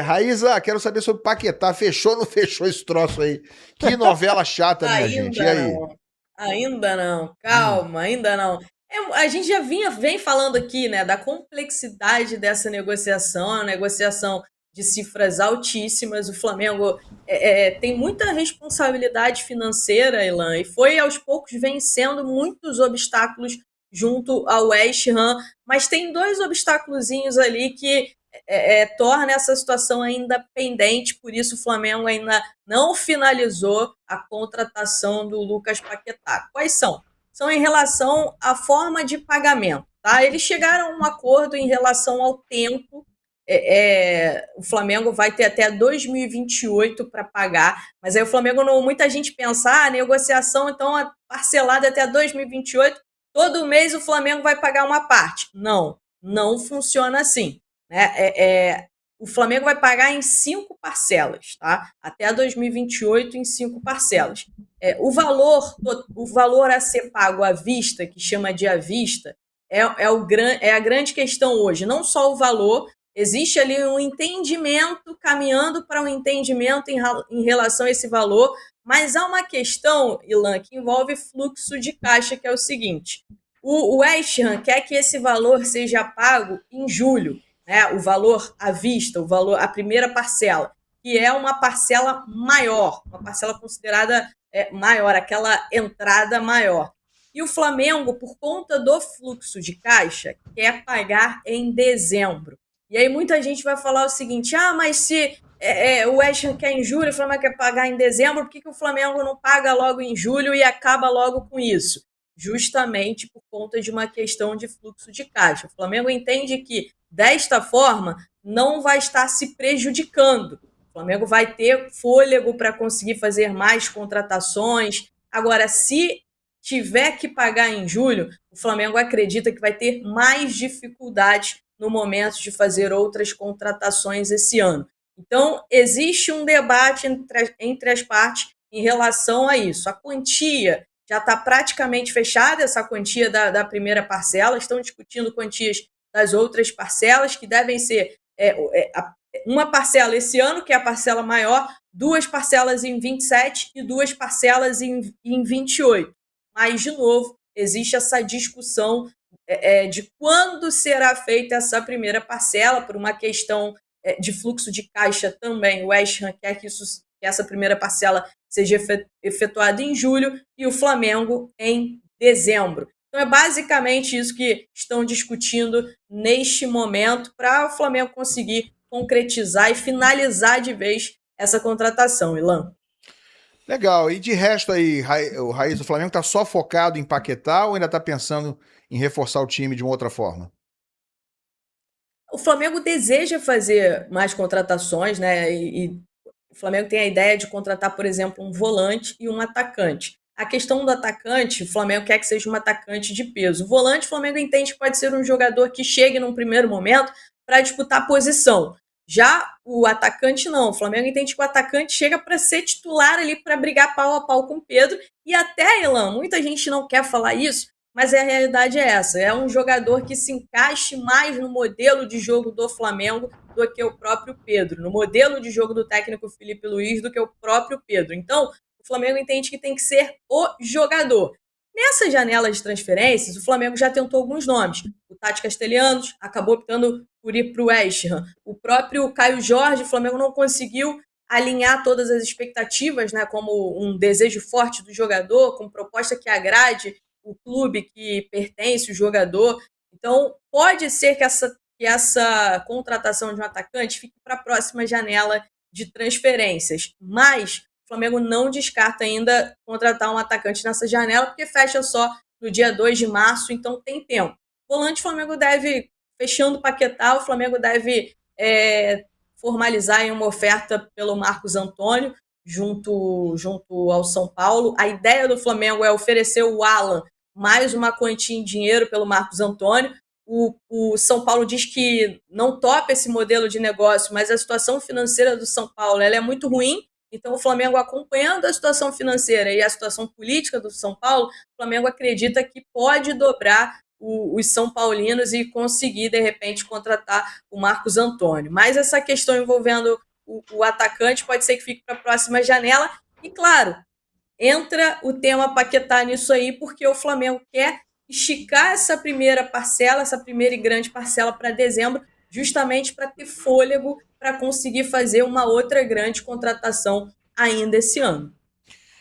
Raíza, quero saber sobre Paquetá. Fechou ou não fechou esse troço aí? Que novela chata, minha gente. E Ainda aí? não, ainda não, Hum. calma, ainda não. A gente já vem falando aqui, né, da complexidade dessa negociação, a negociação de cifras altíssimas. O Flamengo tem muita responsabilidade financeira, Ilan, e foi aos poucos vencendo muitos obstáculos junto ao West Ham, mas tem dois obstáculozinhos ali que torna essa situação ainda pendente, por isso o Flamengo ainda não finalizou a contratação do Lucas Paquetá. Quais são? São em relação à forma de pagamento. Tá? Eles chegaram a um acordo em relação ao tempo. O Flamengo vai ter até 2028 para pagar, mas aí o Flamengo não. Muita gente pensa, a negociação então é parcelada até 2028, todo mês o Flamengo vai pagar uma parte. Não, não funciona assim. Né? O Flamengo vai pagar em 5 parcelas, tá? Até 2028 em 5 parcelas. O valor a ser pago à vista, que chama de à vista, é a grande questão hoje. Não só o valor, existe ali um entendimento, caminhando para um entendimento em relação a esse valor, mas há uma questão, Ilan, que envolve fluxo de caixa, que é o seguinte: o West Ham quer que esse valor seja pago em julho, né, o valor à vista, o valor, a primeira parcela, que é uma parcela maior, uma parcela considerada maior, aquela entrada maior. E o Flamengo, por conta do fluxo de caixa, quer pagar em dezembro. E aí muita gente vai falar o seguinte: mas se o West Ham quer em julho, o Flamengo quer pagar em dezembro, por que o Flamengo não paga logo em julho e acaba logo com isso? Justamente por conta de uma questão de fluxo de caixa. O Flamengo entende que, desta forma, não vai estar se prejudicando. O Flamengo vai ter fôlego para conseguir fazer mais contratações. Agora, se tiver que pagar em julho, o Flamengo acredita que vai ter mais dificuldades no momento de fazer outras contratações esse ano. Então, existe um debate entre as partes em relação a isso. A quantia já está praticamente fechada, essa quantia da primeira parcela, estão discutindo quantias das outras parcelas, que devem ser uma parcela esse ano, que é a parcela maior, 2 parcelas em 27 e 2 parcelas em 28. Mas, de novo, existe essa discussão de quando será feita essa primeira parcela, por uma questão de fluxo de caixa também. O West Ham quer que essa primeira parcela seja efetuada em julho e o Flamengo em dezembro. Então é basicamente isso que estão discutindo neste momento para o Flamengo conseguir concretizar e finalizar de vez essa contratação, Ilan. Legal. E de resto aí, o Raiz, o Flamengo tá só focado em Paquetá ou ainda tá pensando em reforçar o time de uma outra forma? O Flamengo deseja fazer mais contratações, né? E o Flamengo tem a ideia de contratar, por exemplo, um volante e um atacante. A questão do atacante, o Flamengo quer que seja um atacante de peso. O volante, o Flamengo entende que pode ser um jogador que chegue num primeiro momento para disputar posição. Já o atacante não. O Flamengo entende que o atacante chega para ser titular ali, para brigar pau a pau com o Pedro. E até, Elan, muita gente não quer falar isso, mas a realidade é essa. É um jogador que se encaixe mais no modelo de jogo do Flamengo do que o próprio Pedro, no modelo de jogo do técnico Felipe Luiz do que o próprio Pedro. Então, o Flamengo entende que tem que ser o jogador. Nessa janela de transferências, o Flamengo já tentou alguns nomes. O Tati Castelhanos acabou optando por ir para o West Ham. O próprio Caio Jorge, o Flamengo não conseguiu alinhar todas as expectativas, né, como um desejo forte do jogador, com proposta que agrade o clube que pertence o jogador. Então, pode ser que essa contratação de um atacante fique para a próxima janela de transferências. Mas o Flamengo não descarta ainda contratar um atacante nessa janela, porque fecha só no dia 2 de março, então tem tempo. Volante, o Flamengo deve, fechando o Paquetá, o Flamengo deve formalizar em uma oferta pelo Marcos Antônio, junto ao São Paulo. A ideia do Flamengo é oferecer o Alan mais uma quantia em dinheiro pelo Marcos Antônio. O São Paulo diz que não topa esse modelo de negócio, mas a situação financeira do São Paulo ela é muito ruim. Então, o Flamengo, acompanhando a situação financeira e a situação política do São Paulo, o Flamengo acredita que pode dobrar os São Paulinos e conseguir, de repente, contratar o Marcos Antônio. Mas essa questão envolvendo o atacante pode ser que fique para a próxima janela. E, claro, entra o tema Paquetá nisso aí, porque o Flamengo quer esticar essa primeira parcela, essa primeira e grande parcela para dezembro, justamente para ter fôlego para conseguir fazer uma outra grande contratação ainda esse ano.